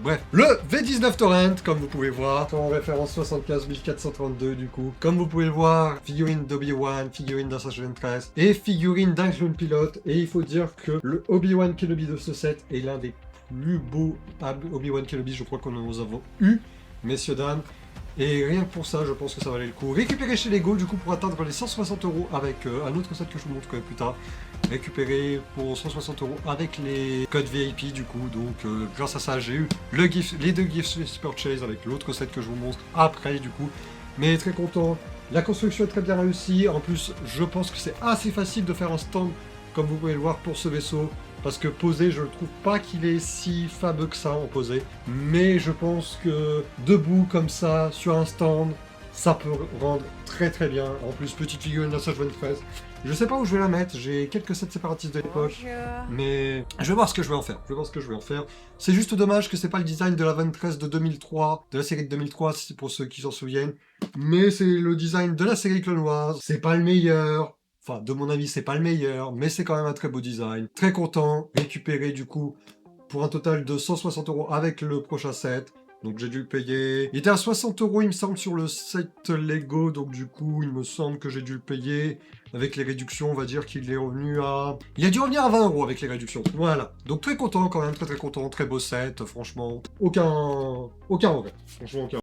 Bref, le V19 Torrent, comme vous pouvez voir, en référence 75 432 du coup. Comme vous pouvez le voir, figurine d'Obi-Wan, figurine d'Assassin's Creed et figurine d'un clone pilote. Et il faut dire que le Obi-Wan Kenobi de ce set est l'un des plus beaux Obi-Wan Kenobi, je crois qu'on nous avons eu, messieurs dames. Et rien que pour ça, je pense que ça valait le coup. Récupérer chez Lego, du coup, pour atteindre les 160 € avec un autre set que je vous montre plus tard. Récupérer pour 160 € avec les codes VIP, du coup. Donc, grâce à ça, j'ai eu les deux Gifts Purchase avec l'autre set que je vous montre après, du coup. Mais très content. La construction est très bien réussie. En plus, je pense que c'est assez facile de faire un stand, comme vous pouvez le voir, pour ce vaisseau. Parce que posé, je ne trouve pas qu'il est si fameux que ça en posé. Mais je pense que debout comme ça, sur un stand, ça peut rendre très très bien. En plus, petite figurine d'Assassin's Creed. Je sais pas où je vais la mettre, j'ai quelques sets séparatistes de l'époque. Mais je vais voir ce que je vais en faire. C'est juste dommage que c'est pas le design de la 23 de 2003, de la série de 2003, c'est pour ceux qui s'en souviennent. Mais c'est le design de la série Clone Wars. C'est pas le meilleur. Enfin, de mon avis, c'est pas le meilleur, mais c'est quand même un très beau design. Très content, récupéré du coup pour un total de 160 € avec le prochain set. Donc j'ai dû le payer. Il était à 60 € il me semble sur le set Lego, donc du coup il me semble que j'ai dû le payer. Avec les réductions, on va dire qu'il est revenu à... Il a dû revenir à 20 € avec les réductions. Voilà. Donc très content quand même, très très content, très beau set, franchement. Aucun regret. Franchement, aucun